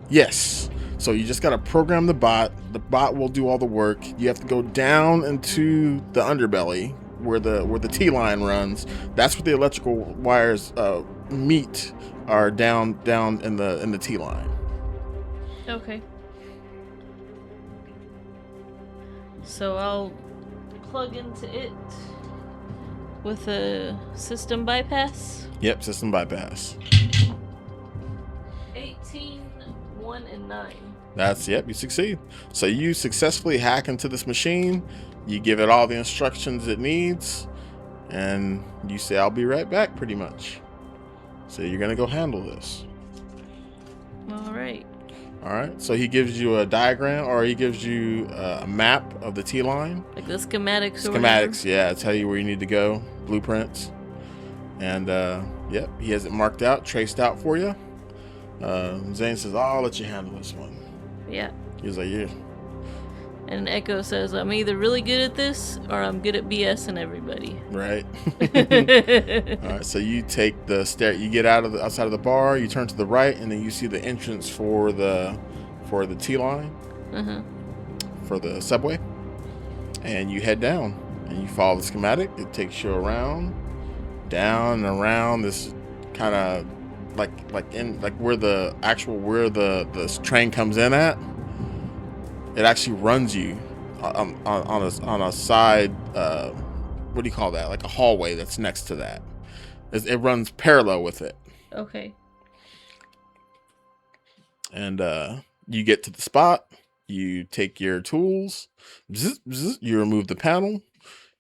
Yes. So you just gotta program the bot. The bot will do all the work. You have to go down into the underbelly the T line runs. That's where the electrical wires meet, are down in the T line. Okay. So I'll plug into it with a system bypass. Yep, system bypass. 18, 1, and 9. Yep, you succeed. So you successfully hack into this machine. You give it all the instructions it needs, and you say, "I'll be right back," pretty much. So you're gonna go handle this. All right. All right. So he gives you a diagram, or he gives you a map of the T line. Like the schematics. Schematics, yeah. Tell you where you need to go. Blueprints, and yep, he has it marked out, traced out for you. Zane says, "I'll let you handle this one." Yeah. He's like, "Yeah." And Echo says, "I'm either really good at this or I'm good at BSing everybody." Right. All right. So you take the stair. You get outside of the bar. You turn to the right, and then you see the entrance for the T line, for the subway. And you head down, and you follow the schematic. It takes you around, down and around this kind of like where the train comes in at. It actually runs you on a side, what do you call that? Like a hallway that's next to that. It runs parallel with it. Okay. And you get to the spot. You take your tools. You remove the panel.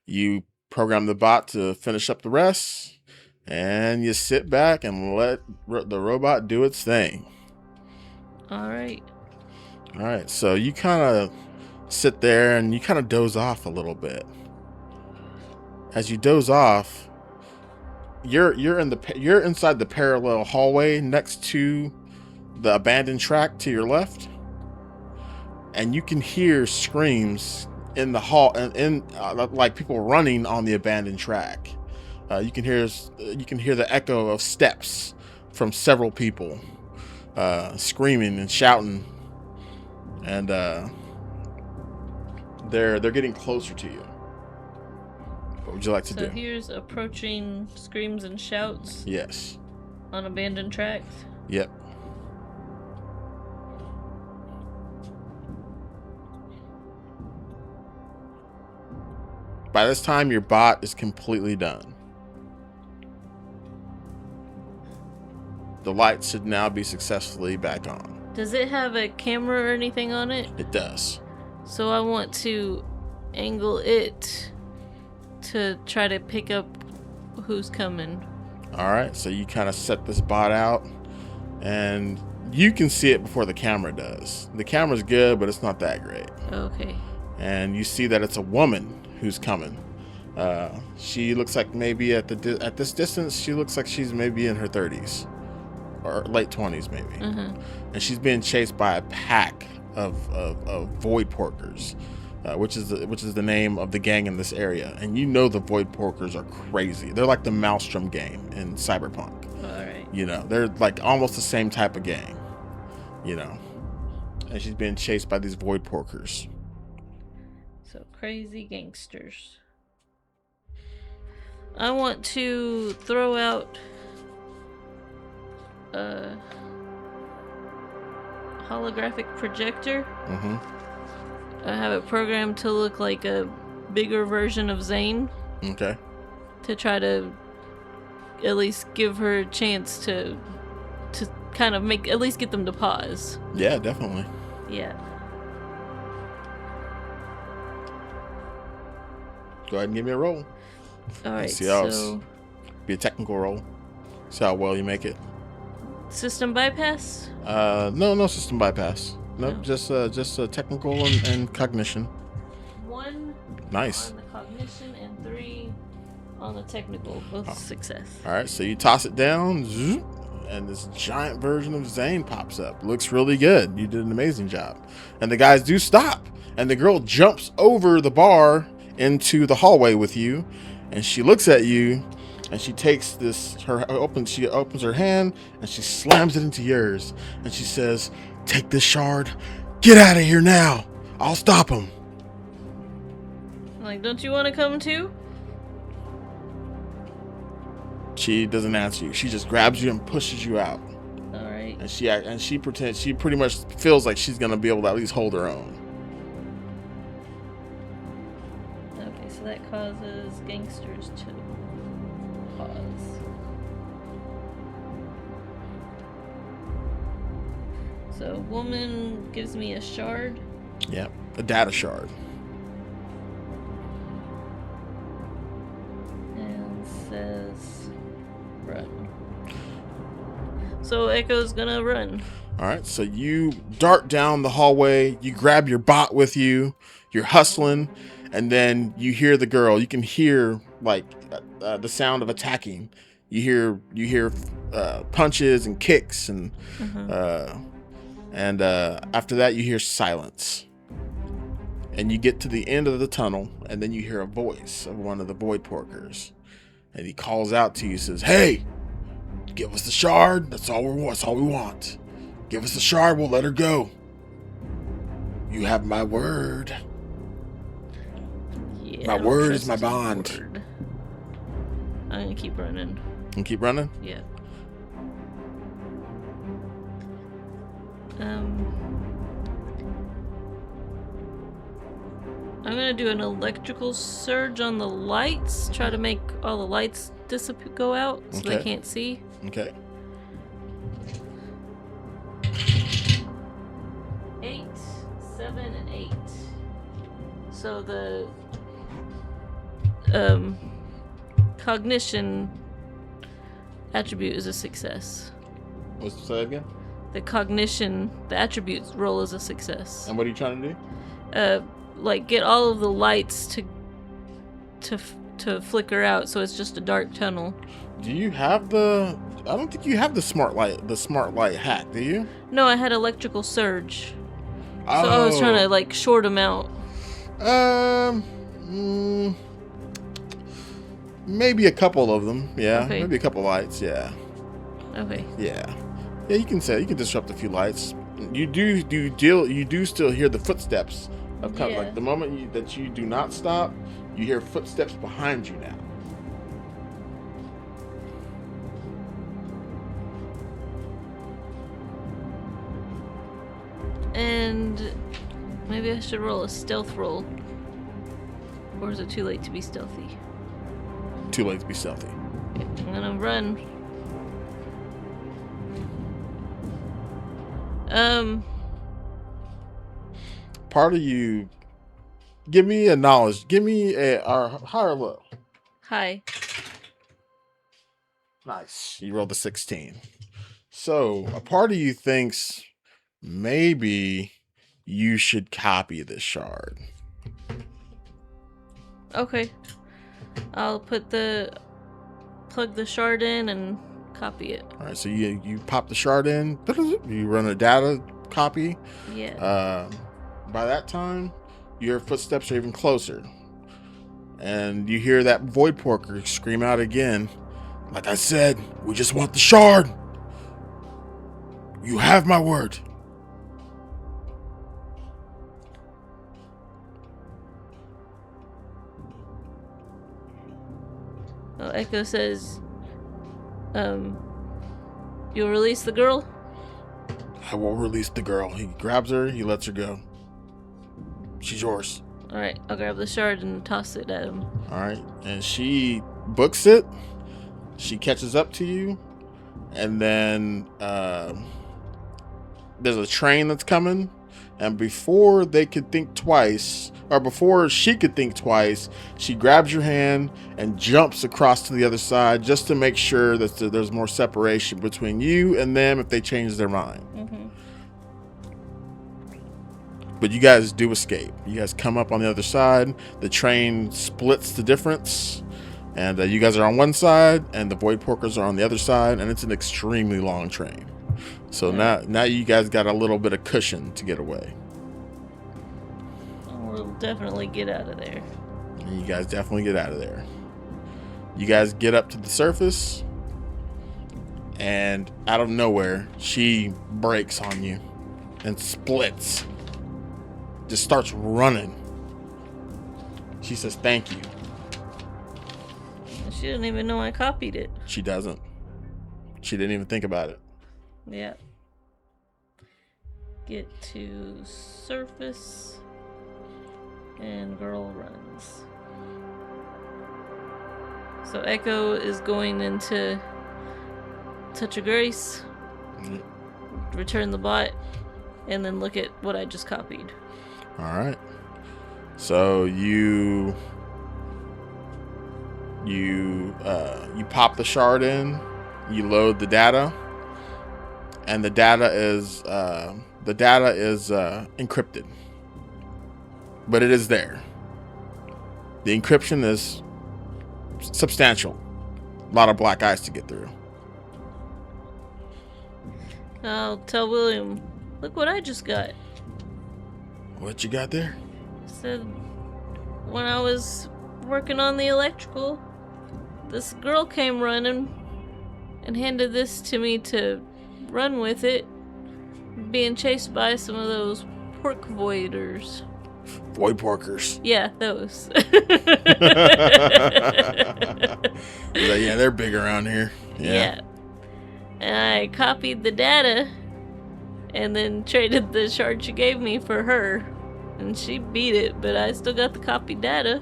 You program the bot to finish up the rest. And you sit back and let the robot do its thing. All right. All right, so you kind of sit there and you kind of doze off a little bit. As you doze off, you're inside the parallel hallway next to the abandoned track to your left, and you can hear screams in the hall and like people running on the abandoned track. You can hear the echo of steps from several people screaming and shouting. And they're getting closer to you. What would you like to do? So here's approaching screams and shouts. Yes. On abandoned tracks. Yep. By this time, your bot is completely done. The lights should now be successfully back on. Does it have a camera or anything on it? It does. So I want to angle it to try to pick up who's coming. All right, so you kind of set this bot out, and you can see it before the camera does. The camera's good, but it's not that great. Okay. And you see that it's a woman who's coming. She looks like maybe at this distance, she looks like she's maybe in her 30s or late 20s maybe. And she's being chased by a pack of void porkers, which is the name of the gang in this area. And you know the void porkers are crazy. They're like the Maelstrom gang in Cyberpunk. All right. You know, they're like almost the same type of gang. You know, and she's being chased by these void porkers. So crazy gangsters. I want to throw out a holographic projector. I have it programmed to look like a bigger version of Zane. Okay. To try to at least give her a chance to kind of at least get them to pause. Yeah, definitely. Yeah. Go ahead and give me a roll. All right. See how be a technical roll. See how well you make it. System bypass? No system bypass. Nope, no. Just a technical and cognition. 1 nice on the cognition and 3 on the technical. Both success. All right, so you toss it down, and this giant version of Zane pops up. Looks really good. You did an amazing job. And the guys do stop, and the girl jumps over the bar into the hallway with you, and she looks at you. And she takes she opens her hand and she slams it into yours. And she says, "Take this shard. Get out of here now. I'll stop him." Like, don't you want to come too? She doesn't answer you. She just grabs you and pushes you out. All right. And she pretty much feels like she's gonna be able to at least hold her own. Okay, so that causes gangsters to pause. So woman gives me a shard. Yep, a data shard. And says run. So Echo's gonna run. All right, so you dart down the hallway. You grab your bot with you. You're hustling, and then you hear the girl. You can hear like the sound of attacking. You hear punches and kicks, and after that you hear silence. And you get to the end of the tunnel, and then you hear a voice of one of the void porkers, and he calls out to you. Says, "Hey, give us the shard. That's all we want. Give us the shard. We'll let her go. You have my word. Yeah, My word is my bond." Word. I'm gonna keep running. And keep running. Yeah. I'm gonna do an electrical surge on the lights. Try to make all the lights go out so they can't see. Okay. 8, 7, and 8. So the cognition attribute is a success. What's say again? The cognition, the attributes roll is a success. And what are you trying to do? Like get all of the lights to flicker out, so it's just a dark tunnel. Do you have the? I don't think you have the smart light hack. Do you? No, I had electrical surge. So I was trying to like short them out. Maybe a couple of them. Yeah. Okay. Maybe a couple lights. Yeah. Okay. Yeah. Yeah. You can disrupt a few lights. You do still hear the footsteps of Yeah. like the moment that you do not stop, you hear footsteps behind you now. And maybe I should roll a stealth roll. Or is it too late to be stealthy? Too late to be stealthy. Okay, I'm gonna run. Part of you, give me a knowledge. Give me a high or low. High. Nice. You rolled a 16. So a part of you thinks maybe you should copy this shard. Okay. I'll plug the shard in and copy it. All right. So you pop the shard in. You run a data copy. Yeah. By that time, your footsteps are even closer, and you hear that void porker scream out again. Like I said, we just want the shard. You have my word. Well, Echo says, you'll release the girl? I will release the girl. He grabs her. He lets her go. She's yours. All right, I'll grab the shard and toss it at him. All right. And she books it. She catches up to you. And then there's a train that's coming. And before they could think twice, or before she could think twice, she grabs your hand and jumps across to the other side just to make sure that there's more separation between you and them if they change their mind. Mm-hmm. But you guys do escape. You guys come up on the other side. The train splits the difference. And you guys are on one side, and the void porkers are on the other side, and it's an extremely long train. So now you guys got a little bit of cushion to get away. We'll definitely get out of there. And you guys definitely get out of there. You guys get up to the surface, and out of nowhere, she breaks on you and splits. Just starts running. She says, "Thank you." She didn't even know I copied it. She doesn't. She didn't even think about it. Yeah. Get to surface. And girl runs. So Echo is going into Touch of Grace. Return the bot. And then look at what I just copied. Alright. So you pop the shard in, you load the data, and the data is encrypted, but it is there. The encryption is substantial. A lot of black eyes to get through. I'll tell William, look what I just got. What you got there? Said when I was working on the electrical, this girl came running and handed this to me to run with it, being chased by some of those pork voiders. Void porkers. Yeah, those. Yeah, they're big around here. Yeah. And I copied the data and then traded the shard she gave me for her. And she beat it, but I still got the copied data.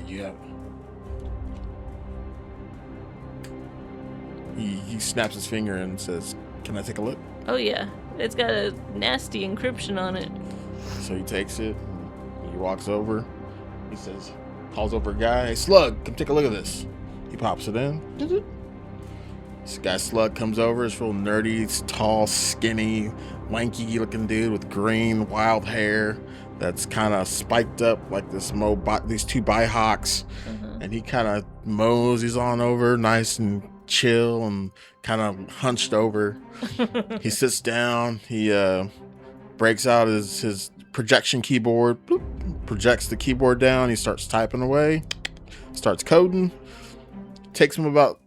Yeah. He snaps his finger and says, "Can I take a look?" Oh yeah, it's got a nasty encryption on it. So he takes it, he walks over, he says, calls over a guy, "Hey Slug, come take a look at this." He pops it in. This guy Slug comes over, he's real nerdy, he's tall, skinny, lanky looking dude with green, wild hair that's kind of spiked up like these two Bihawks. And he kind of moseys on over, nice and chill and kind of hunched over. He sits down, he breaks out his projection keyboard, bloop, projects the keyboard down, he starts typing away, starts coding. Takes him about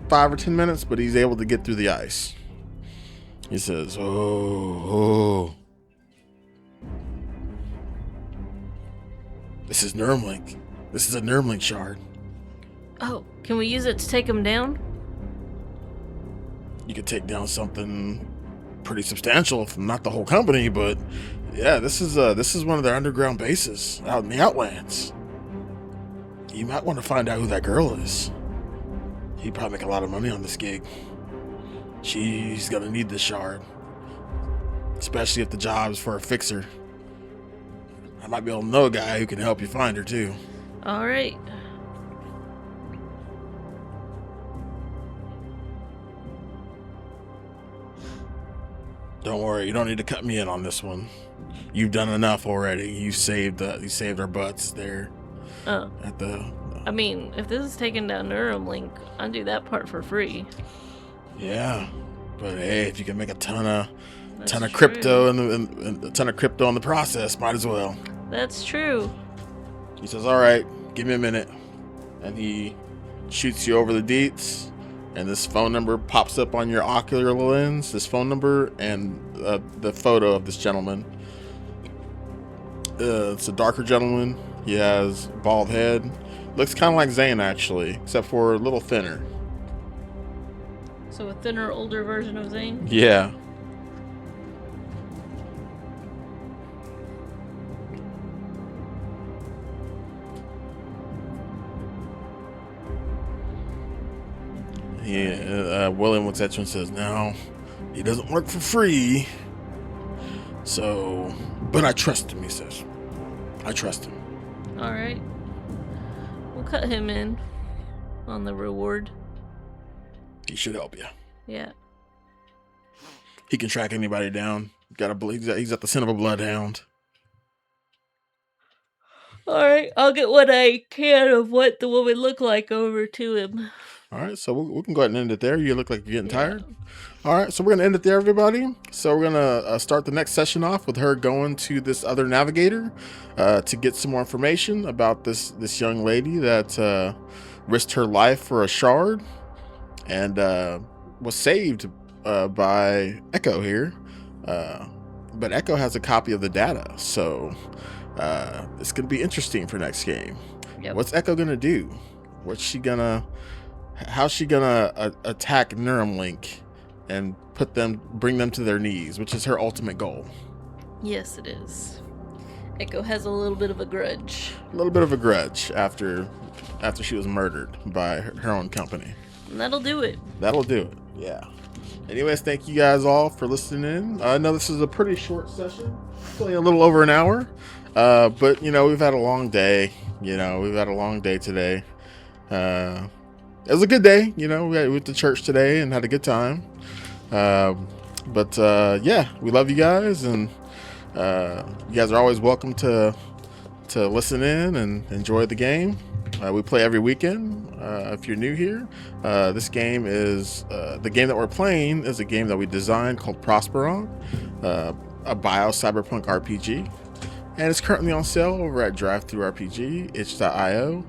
5 or 10 minutes, but he's able to get through the ice. He says, oh. This is Nermlink. This is a Nermlink shard. Oh, can we use it to take him down? You could take down something pretty substantial, if not the whole company, but yeah, this is one of their underground bases out in the Outlands. You might want to find out who that girl is. He'd probably make a lot of money on this gig. She's gonna need this shard, especially if the job is for a fixer. I might be able to know a guy who can help you find her too. All right. Don't worry, you don't need to cut me in on this one. You've done enough already. You saved our butts there. Oh. At the. I mean, if this is taking down Neuralink, I'll do that part for free. Yeah, but hey, if you can make a ton of True. crypto and a ton of crypto in the process, might as well. That's true. He says, "All right, give me a minute," and he shoots you over the deets, and this phone number pops up on your ocular lens. This phone number and the photo of this gentleman. It's a darker gentleman. He has bald head. Looks kind of like Zane, actually, except for a little thinner. So a thinner, older version of Zane? Yeah. William looks at you and says, "Now, he doesn't work for free. So, but I trust him," he says. "I trust him." All right. We'll cut him in on the reward. He should help you. Yeah. He can track anybody down. Gotta believe he's at the scent of a bloodhound. All right. I'll get what I can of what the woman looked like over to him. All right, so we can go ahead and end it there. You look like you're getting tired. All right, so we're gonna end it there, everybody. So we're gonna start the next session off with her going to this other navigator to get some more information about this young lady that risked her life for a shard and was saved by Echo here. But Echo has a copy of the data, so it's gonna be interesting for next game. Yep. What's Echo gonna do? how's she gonna attack Neuralink and bring them to their knees, which is her ultimate goal. Yes, it is. Echo has a little bit of a grudge. A little bit of a grudge after she was murdered by her own company. And that'll do it. That'll do it. Yeah. Anyways, thank you guys all for listening in. I know this is a pretty short session, only a little over an hour. But we've had a long day. We've had a long day today. It was a good day. We went to church today and had a good time. But we love you guys, and you guys are always welcome to listen in and enjoy the game. We play every weekend. If you're new here, this game is the game that we're playing is a game that we designed called Prosperon, a Bio-Cyber-Punk RPG, and it's currently on sale over at DriveThruRPG, itch.io,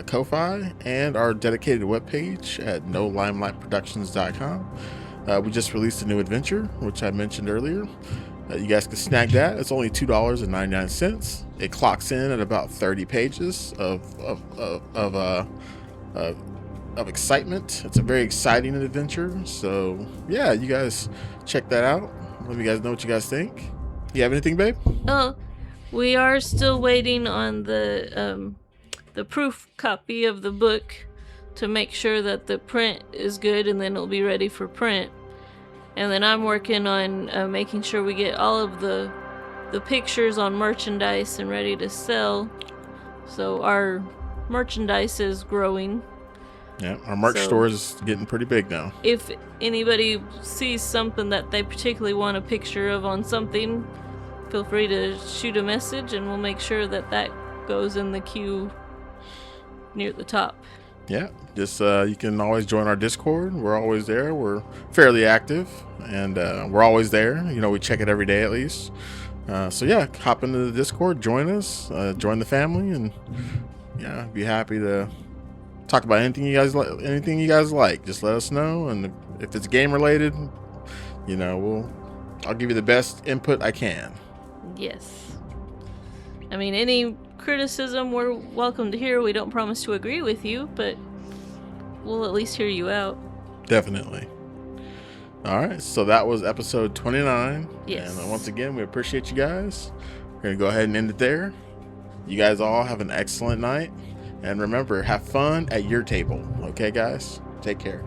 Ko-Fi, and our dedicated webpage at NoLimeliGhtProductions.com. We just released a new adventure, which I mentioned earlier. You guys can snag that. It's only $2.99. It clocks in at about 30 pages of excitement. It's a very exciting adventure. So yeah, you guys check that out. Let me guys know what you guys think. You have anything, babe? Oh, we are still waiting on the proof copy of the book to make sure that the print is good, and then it'll be ready for print. And then I'm working on making sure we get all of the pictures on merchandise and ready to sell. So our merchandise is growing. Yeah, our merch store is getting pretty big now. If anybody sees something that they particularly want a picture of on something, feel free to shoot a message, and we'll make sure that goes in the queue near the top. Yeah, just you can always join our Discord. We're always there. We're fairly active, and we're always there. We check it every day at least. So yeah, hop into the Discord, join us, join the family, and yeah, be happy to talk about anything you guys like. Just let us know, and if it's game related, I'll give you the best input I can. Yes. I mean, any criticism we're welcome to hear. We don't promise to agree with you, but we'll at least hear you out. Definitely. All right, so that was episode 29. Yes. And once again, we appreciate you guys. We're going to go ahead and end it there. You guys all have an excellent night. And remember, have fun at your table. Okay, guys? Take care.